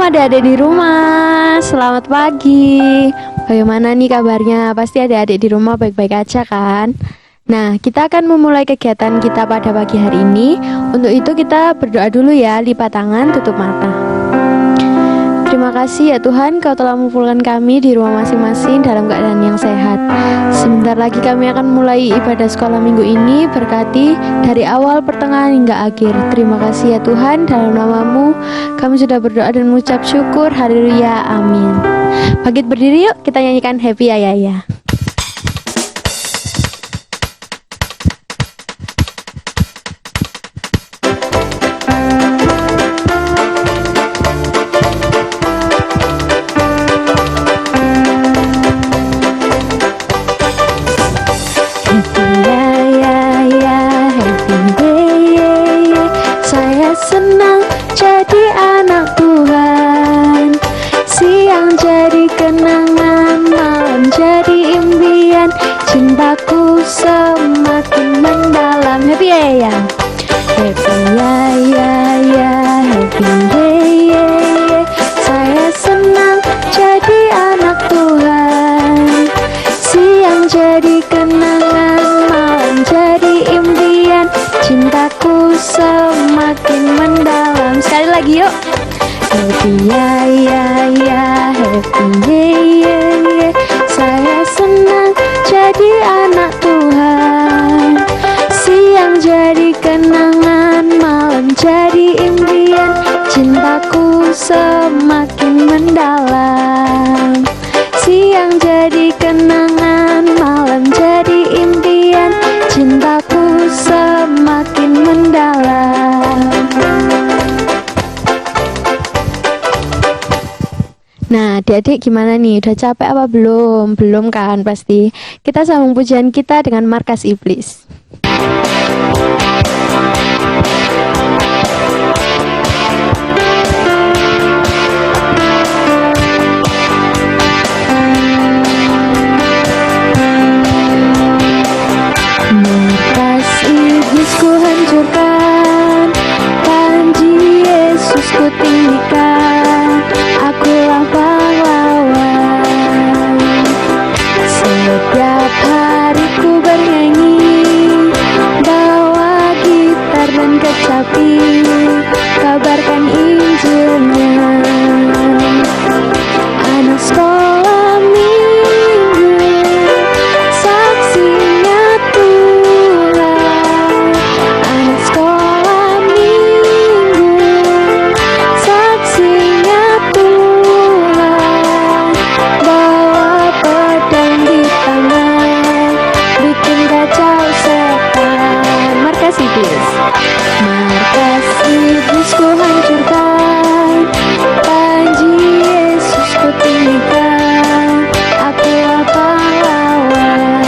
adik-adik di rumah, selamat pagi. Bagaimana nih kabarnya? Pasti adik-adik di rumah baik-baik aja kan? Nah, kita akan memulai kegiatan kita pada pagi hari ini. Untuk itu kita berdoa dulu ya, lipat tangan, tutup mata. Terima kasih ya Tuhan, Kau telah memulihkan kami di rumah masing-masing dalam keadaan yang sehat. Sebentar lagi kami akan mulai ibadah sekolah minggu ini, berkati dari awal, pertengahan hingga akhir. Terima kasih ya Tuhan, dalam nama-Mu kami sudah berdoa dan mengucap syukur. Haleluya, amin. Bangkit berdiri yuk, kita nyanyikan Happy Ya Ya Ya. Senang jadi anak Tuhan, siang jadi kenangan, malam jadi impian, cintaku semakin mendalam. Happy ya ya, happy ya ya ya, happy ya ya. Saya senang jadi anak Tuhan, siang jadi kenangan, malam jadi impian, cintaku semakin mendalam. Sekali lagi yuk. Happy ya ya ya, happy ya ya. Saya senang jadi anak Tuhan, siang jadi kenangan, malam jadi impian, cintaku semakin mendalam. Siang jadi kenangan, malam jadi impian, cintaku semakin mendalam. Nah, adik-adik gimana nih? Udah capek apa belum? Belum kan pasti. Kita sambung pujian kita dengan Markas Iblis. Markas iblis ku hancurkan, panji Yesus ku tinggikan, akulah pahlawan. Setiap hari ku bernyanyi, bawa gitar dan kecapi, kabarkan Injilnya. Anak sekolah minggu, saksinya Tuhan. Anak sekolah minggu, saksinya Tuhan. Bawa pedang di tangan, bikin kacau setan. Markas iblis, markas iblis ku hancurkan, panji Yesus ku tinggikan, akulah pahlawan.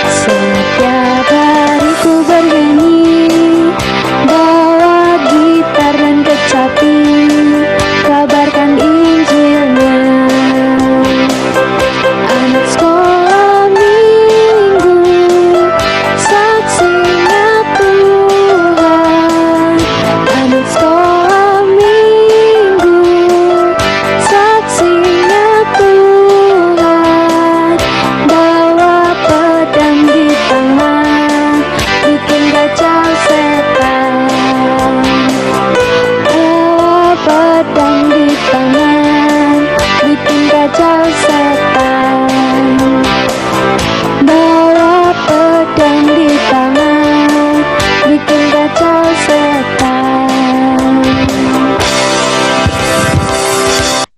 Setiap hari ku bernyanyi, bawa gitar dan kecapi, kabarkan Injilnya. Anak sekolah minggu, saksinya Tuhan. Anak sekolah minggu, saksinya Tuhan. Bawa pedang di tangan, bikin kacau setan. Bawa pedang di tangan, bikin kacau setan. Bawa pedang di tangan, bikin kacau setan.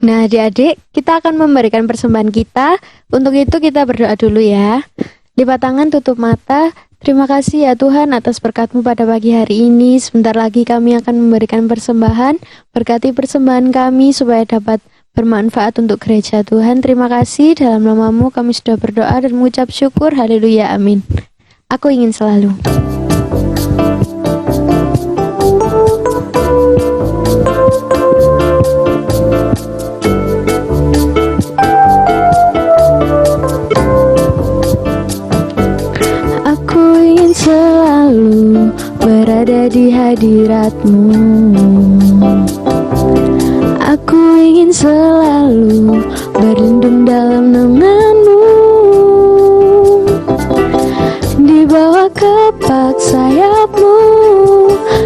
Nah adik-adik, kita akan memberikan persembahan kita. Untuk itu kita berdoa dulu ya. Lipat tangan, tutup mata. Terima kasih ya Tuhan atas berkat-Mu pada pagi hari ini. Sebentar lagi kami akan memberikan persembahan. Berkati persembahan kami supaya dapat bermanfaat untuk gereja Tuhan. Terima kasih, dalam nama-Mu kami sudah berdoa dan mengucap syukur. Haleluya, amin. Aku ingin selalu. Aku ingin selalu berada di hadirat-Mu. ingin selalu berlindung dalam naungan-Mu, di bawah kepak sayap-Mu.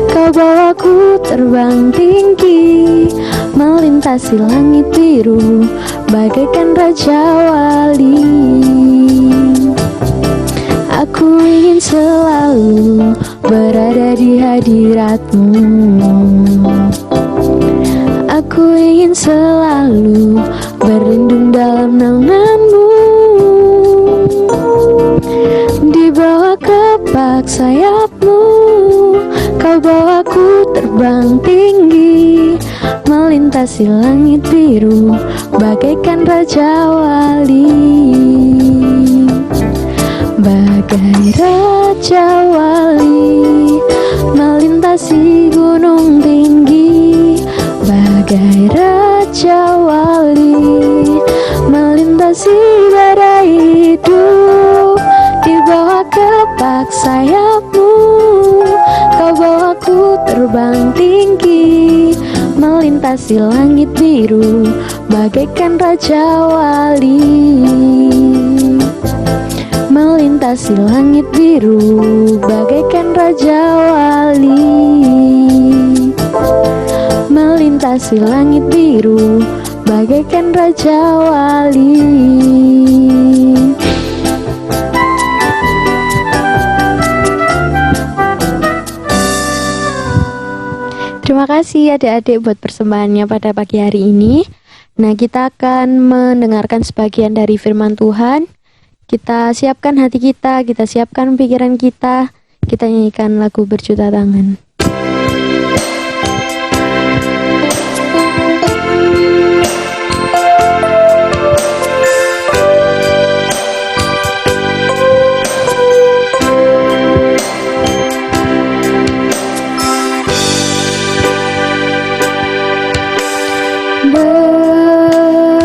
Kau bawaku terbang tinggi, melintasi langit biru bagaikan Raja Wali. Aku ingin selalu berada di hadirat-Mu. Aku ingin selalu berlindung dalam naungan-Mu, di bawah kepak sayap-Mu. Kau bawaku terbang tinggi, melintasi langit biru bagaikan Raja Wali. Bagai Raja Wali melintasi gunung tinggi, bagai Raja Wali melintasi badai hidup, di bawah kepak sayap-Mu. Kau bawaku terbang tinggi, melintasi langit biru bagaikan Raja Wali. Melintasi langit biru bagaikan Raja Wali. Melintasi langit biru bagaikan Raja Wali. Terima kasih adik-adik buat persembahannya pada pagi hari ini. Nah, kita akan mendengarkan sebagian dari firman Tuhan. Kita siapkan hati kita siapkan pikiran kita nyanyikan lagu Berjuta Tangan.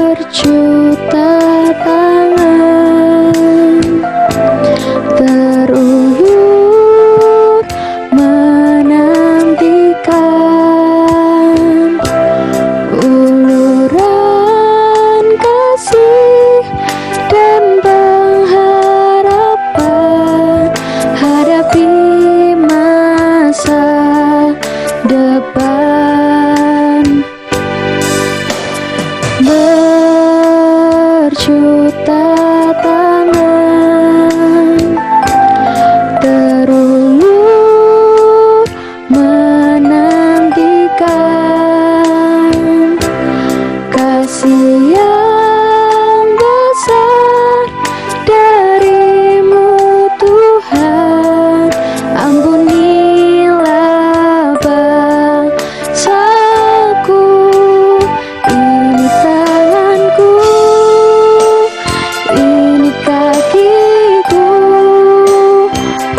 Berjuta tangan terulur menantikan uluran kasih dan pengharapan hadapi masa depan. Berjuta tangan terulur menantikan kasih yang besar dari-Mu Tuhan. Ampunilah bangsaku, ini tanganku, ini kakiku,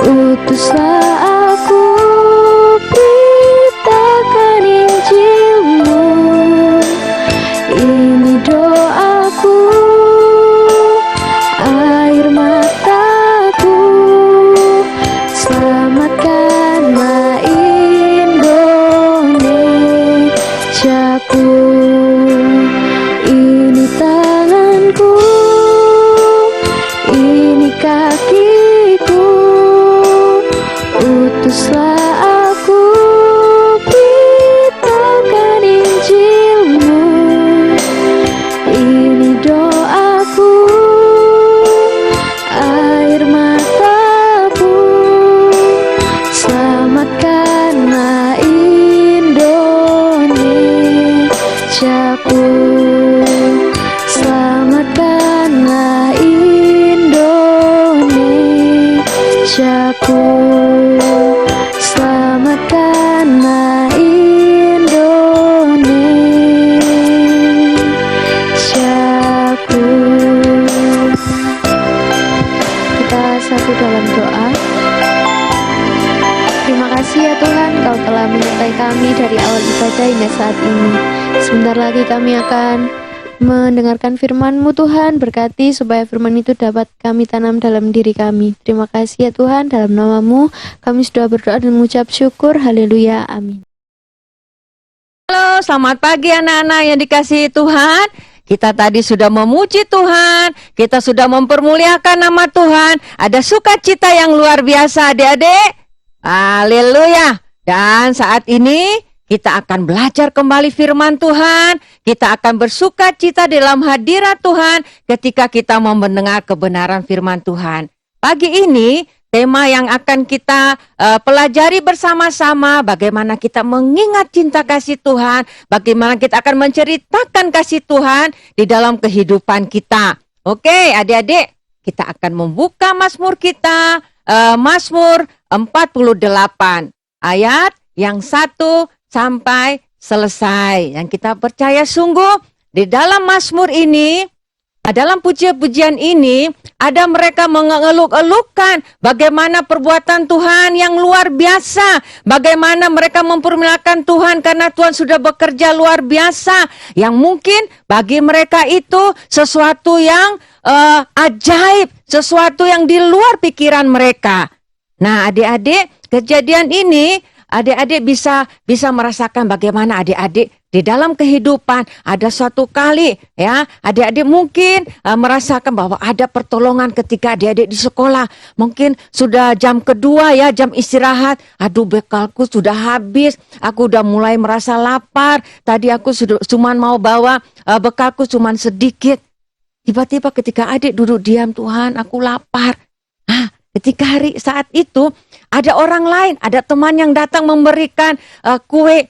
utuslah aku, beritakan Injil-Mu. Ini doaku, air mataku, selamatkanlah Indonesiaku. Ini tanganku, ini kakiku, utuslah aku, beritakan Injil-Mu. Ini doaku, air mataku, selamatkanlah Indonesiaku. Selamatkanlah Indonesiaku. Selamatkanlah Indonesiaku. Kita satu dalam doa. Terima kasih ya Tuhan, Kau telah menyertai kami dari awal ibadah hingga saat ini. Sebentar lagi kami akan mendengarkan firman-Mu Tuhan. Berkati supaya firman itu dapat kami tanam dalam diri kami. Terima kasih ya Tuhan, dalam nama-Mu kami sudah berdoa dan mengucap syukur. Haleluya, amin. Halo selamat pagi anak-anak yang dikasihi Tuhan. Kita tadi sudah memuji Tuhan, kita sudah mempermuliakan nama Tuhan. Ada sukacita yang luar biasa adik-adik. Haleluya. Dan saat ini kita akan belajar kembali firman Tuhan. Kita akan bersukacita dalam hadirat Tuhan ketika kita mau mendengar kebenaran firman Tuhan. Pagi ini tema yang akan kita pelajari bersama-sama, bagaimana kita mengingat cinta kasih Tuhan, bagaimana kita akan menceritakan kasih Tuhan di dalam kehidupan kita. Oke, adik-adik, kita akan membuka Mazmur kita, Mazmur 48, ayat yang 1 sampai selesai. Yang kita percaya sungguh di dalam Mazmur ini, dalam pujian-pujian ini, ada mereka mengeluh-elukan bagaimana perbuatan Tuhan yang luar biasa. Bagaimana mereka mempermuliakan Tuhan karena Tuhan sudah bekerja luar biasa. Yang mungkin bagi mereka itu sesuatu yang ajaib. Sesuatu yang di luar pikiran mereka. Nah adik-adik, kejadian ini adik-adik bisa merasakan bagaimana adik-adik di dalam kehidupan ada suatu kali ya adik-adik mungkin merasakan bahwa ada pertolongan ketika adik-adik di sekolah. Mungkin sudah jam kedua ya, jam istirahat. Aduh, bekalku sudah habis. Aku udah mulai merasa lapar. Tadi aku cuma mau bawa bekalku cuma sedikit. Tiba-tiba ketika adik duduk diam, Tuhan aku lapar. Ketika saat itu ada orang lain, ada teman yang datang memberikan kue.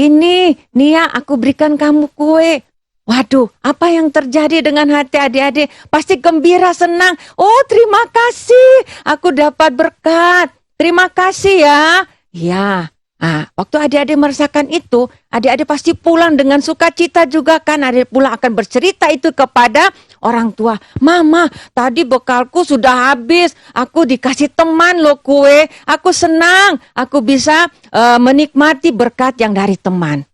Ini, Nia, aku berikan kamu kue. Waduh, apa yang terjadi dengan hati adik-adik? Pasti gembira, senang. Oh, terima kasih, aku dapat berkat. Terima kasih ya. Ya, waktu adik-adik merasakan itu, adik-adik pasti pulang dengan sukacita juga kan. Adik pulang akan bercerita itu kepada orang tua. Mama, tadi bekalku sudah habis. Aku dikasih teman loh kue. Aku senang. Aku bisa menikmati berkat yang dari teman.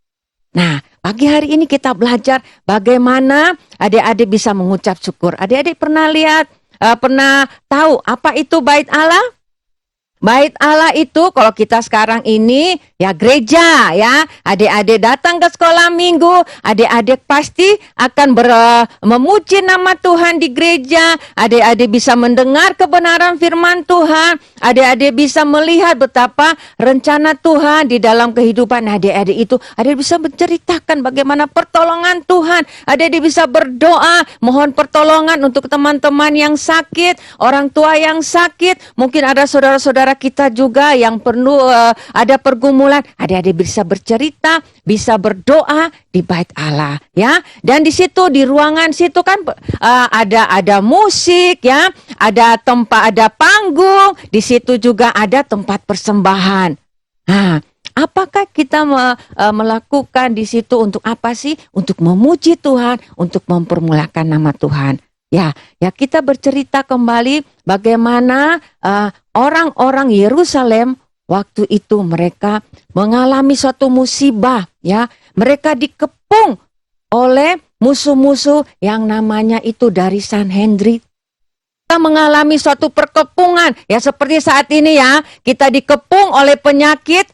Nah, pagi hari ini kita belajar bagaimana adik-adik bisa mengucap syukur. Adik-adik pernah lihat, pernah tahu apa itu bait Allah? Bait Allah itu kalau kita sekarang ini ya gereja ya. Adik-adik datang ke sekolah minggu, adik-adik pasti akan memuji nama Tuhan di gereja. Adik-adik bisa mendengar kebenaran firman Tuhan. Adik-adik bisa melihat betapa rencana Tuhan di dalam kehidupan adik-adik itu. Adik bisa menceritakan bagaimana pertolongan Tuhan. Adik-adik bisa berdoa, mohon pertolongan untuk teman-teman yang sakit, orang tua yang sakit. Mungkin ada saudara-saudara kita juga yang perlu ada pergumulan. Adik-adik bisa bercerita, bisa berdoa di bait Allah ya. Dan di situ di ruangan situ kan ada musik ya, ada tempat, ada panggung. Di situ juga ada tempat persembahan. Nah, apakah kita melakukan di situ untuk apa sih? Untuk memuji Tuhan, untuk mempermuliakan nama Tuhan. Ya kita bercerita kembali bagaimana orang-orang Yerusalem waktu itu mereka mengalami suatu musibah ya. Mereka dikepung oleh musuh-musuh yang namanya itu dari Sanhedrin. Kita mengalami suatu perkepungan ya seperti saat ini ya. Kita dikepung oleh penyakit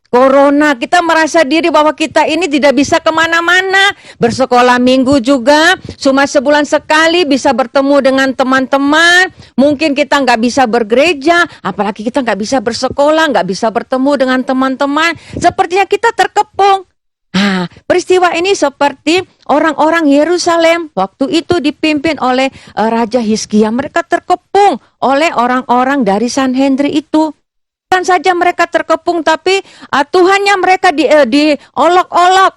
Corona. Kita merasa diri bahwa kita ini tidak bisa kemana-mana. Bersekolah minggu juga cuma sebulan sekali bisa bertemu dengan teman-teman. Mungkin kita nggak bisa bergereja, apalagi kita nggak bisa bersekolah, nggak bisa bertemu dengan teman-teman. Sepertinya kita terkepung. Nah, peristiwa ini seperti orang-orang Yerusalem waktu itu dipimpin oleh Raja Hizkia. Mereka terkepung oleh orang-orang dari Sanhedrin itu. Bukan saja mereka terkepung, tapi Tuhannya mereka diolok-olok.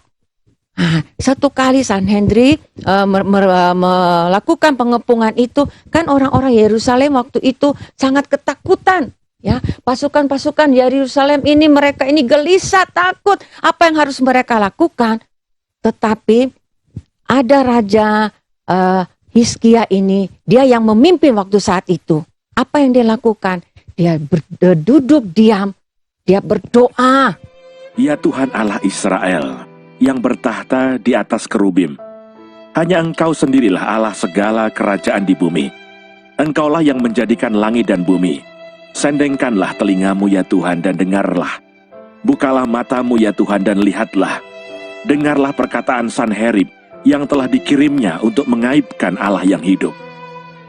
Satu kali Sanhedrin melakukan pengepungan itu, kan orang-orang Yerusalem waktu itu sangat ketakutan. Ya, pasukan-pasukan Yerusalem ini mereka ini gelisah, takut. Apa yang harus mereka lakukan? Tetapi ada Raja Hizkia ini, dia yang memimpin waktu saat itu. Apa yang dia lakukan? Dia duduk diam, dia berdoa. Ya Tuhan Allah Israel, yang bertahta di atas kerubim. Hanya Engkau sendirilah Allah segala kerajaan di bumi. Engkaulah yang menjadikan langit dan bumi. Sendengkanlah telingamu ya Tuhan dan dengarlah. Bukalah matamu ya Tuhan dan lihatlah. dengarlah perkataan Sanherib yang telah dikirimnya untuk mengaibkan Allah yang hidup.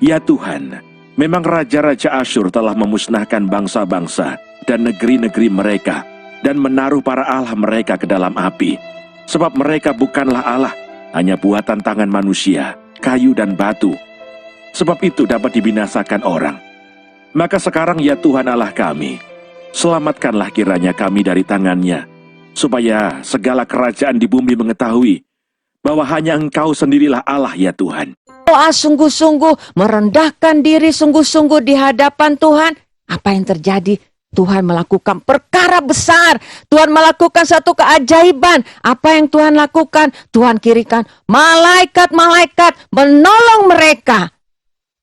Ya Tuhan, memang raja-raja Asyur telah memusnahkan bangsa-bangsa dan negeri-negeri mereka dan menaruh para allah mereka ke dalam api. Sebab mereka bukanlah Allah, hanya buatan tangan manusia, kayu dan batu. Sebab itu dapat dibinasakan orang. Maka sekarang ya Tuhan Allah kami, selamatkanlah kiranya kami dari tangannya, supaya segala kerajaan di bumi mengetahui bahwa hanya Engkau sendirilah Allah ya Tuhan. Doa sungguh-sungguh, merendahkan diri sungguh-sungguh di hadapan Tuhan. Apa yang terjadi? Tuhan melakukan perkara besar. Tuhan melakukan satu keajaiban. Apa yang Tuhan lakukan? Tuhan kirimkan malaikat-malaikat menolong mereka.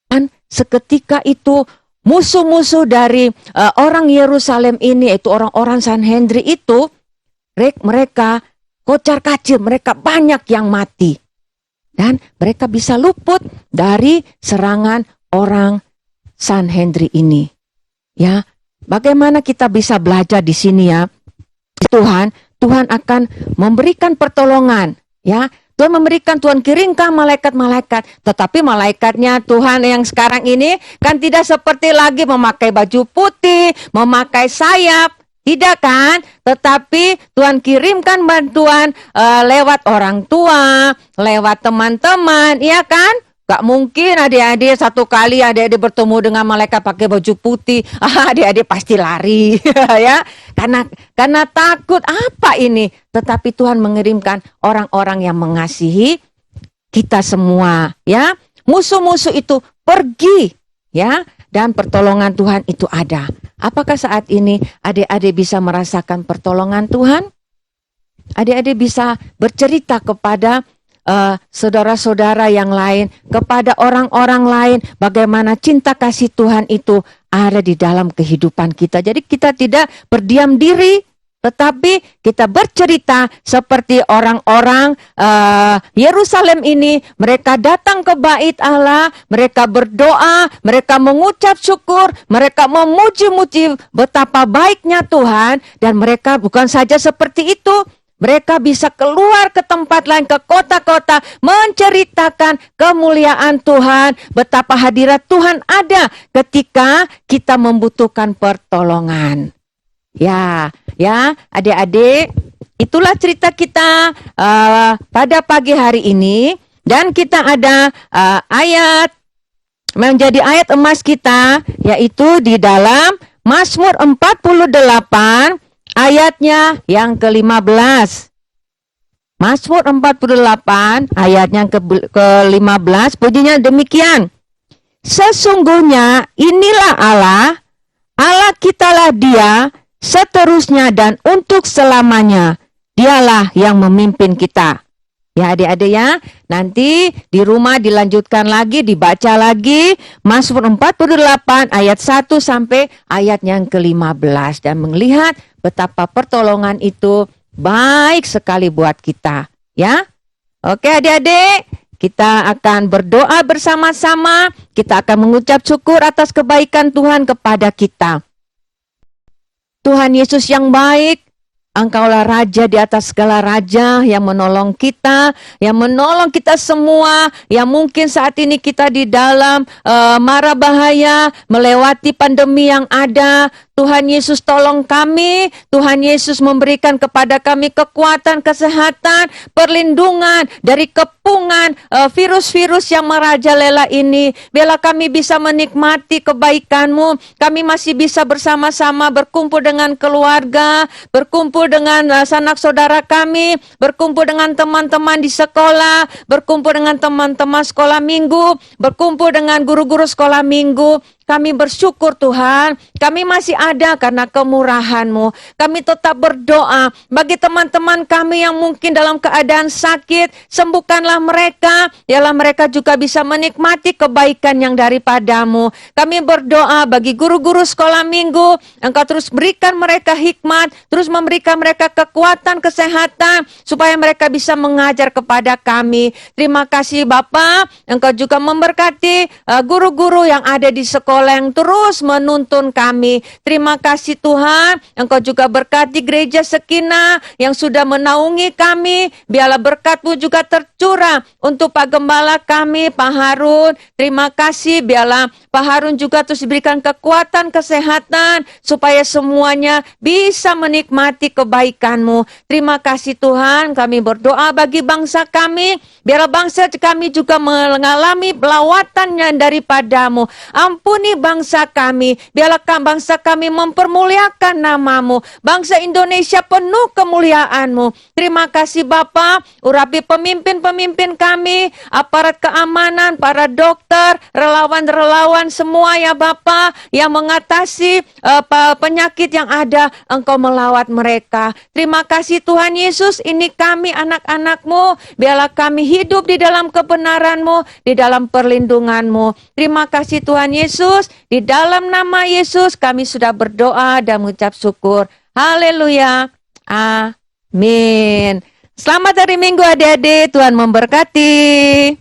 Dan seketika itu musuh-musuh dari orang Yerusalem ini, yaitu orang-orang Sanhedrin itu, mereka kocar-kacir, mereka banyak yang mati. Dan mereka bisa luput dari serangan orang Sanhedrin ini. Ya, bagaimana kita bisa belajar di sini ya? Tuhan akan memberikan pertolongan, ya. Tuhan kirimkan malaikat-malaikat, tetapi malaikatnya Tuhan yang sekarang ini kan tidak seperti lagi memakai baju putih, memakai sayap, tidak kan? Tetapi Tuhan kirimkan bantuan lewat orang tua, lewat teman-teman, iya kan? Gak mungkin adik-adik satu kali adik-adik bertemu dengan malaikat pakai baju putih, adik-adik pasti lari, ya, karena takut apa ini. Tetapi Tuhan mengirimkan orang-orang yang mengasihi kita semua, ya. Musuh-musuh itu pergi, ya, dan pertolongan Tuhan itu ada. Apakah saat ini adik-adik bisa merasakan pertolongan Tuhan? Adik-adik bisa bercerita kepada saudara-saudara yang lain, kepada orang-orang lain, bagaimana cinta kasih Tuhan itu ada di dalam kehidupan kita. Jadi kita tidak berdiam diri, tetapi kita bercerita seperti orang-orang Yerusalem ini. Mereka datang ke bait Allah, mereka berdoa, mereka mengucap syukur, mereka memuji-muji betapa baiknya Tuhan. Dan mereka bukan saja seperti itu, mereka bisa keluar ke tempat lain, ke kota-kota, menceritakan kemuliaan Tuhan, betapa hadirat Tuhan ada ketika kita membutuhkan pertolongan. Ya, adik-adik, itulah cerita kita pada pagi hari ini. Dan kita ada ayat, menjadi ayat emas kita, yaitu di dalam Mazmur 48, ayatnya yang ke-15. Mazmur 48 ayatnya yang ke-15 bunyinya demikian. Sesungguhnya inilah Allah kitalah Dia seterusnya dan untuk selamanya. Dialah yang memimpin kita. Ya adik-adik ya, nanti di rumah dilanjutkan lagi, dibaca lagi Mazmur 48 ayat 1 sampai ayat yang ke-15 dan melihat betapa pertolongan itu baik sekali buat kita, ya. Oke adik-adik, kita akan berdoa bersama-sama, kita akan mengucap syukur atas kebaikan Tuhan kepada kita. Tuhan Yesus yang baik, Engkaulah Raja di atas segala raja yang menolong kita semua, yang mungkin saat ini kita di dalam mara bahaya, melewati pandemi yang ada. Tuhan Yesus tolong kami, Tuhan Yesus memberikan kepada kami kekuatan, kesehatan, perlindungan dari kepungan virus-virus yang merajalela ini. Biarlah kami bisa menikmati kebaikan-Mu, kami masih bisa bersama-sama berkumpul dengan keluarga, berkumpul dengan sanak saudara kami, berkumpul dengan teman-teman di sekolah, berkumpul dengan teman-teman sekolah minggu, berkumpul dengan guru-guru sekolah minggu. Kami bersyukur Tuhan, kami masih ada karena kemurahan-Mu. Kami tetap berdoa bagi teman-teman kami yang mungkin dalam keadaan sakit, sembuhkanlah mereka, biarlah mereka juga bisa menikmati kebaikan yang daripada-Mu. Kami berdoa bagi guru-guru sekolah minggu, Engkau terus berikan mereka hikmat, terus memberikan mereka kekuatan, kesehatan, supaya mereka bisa mengajar kepada kami. Terima kasih Bapa, Engkau juga memberkati guru-guru yang ada di sekolah, sekolah yang terus menuntun kami. Terima kasih Tuhan, Engkau juga berkati gereja Sekinah yang sudah menaungi kami. Biarlah berkat-Mu juga tercurah untuk Pak Gembala kami, Pak Harun. Terima kasih, biarlah Pak Harun juga terus diberikan kekuatan, kesehatan, supaya semuanya bisa menikmati kebaikan-Mu. Terima kasih Tuhan, kami berdoa bagi bangsa kami, biarlah bangsa kami juga mengalami lawatannya daripada-Mu. Ampuni bangsa kami, biarlah bangsa kami mempermuliakan nama-Mu. Bangsa Indonesia penuh kemuliaan-Mu. Terima kasih Bapa, urapi pemimpin-pemimpin kami, aparat keamanan, para dokter, relawan-relawan semua ya Bapa, yang mengatasi penyakit yang ada, Engkau melawat mereka. Terima kasih Tuhan Yesus, ini kami anak-anak-Mu, biarlah kami hidup di dalam kebenaran-Mu, di dalam perlindungan-Mu. Terima kasih Tuhan Yesus, di dalam nama Yesus kami sudah berdoa dan mengucap syukur. Haleluya. Amin. Selamat hari Minggu adik-adik, Tuhan memberkati.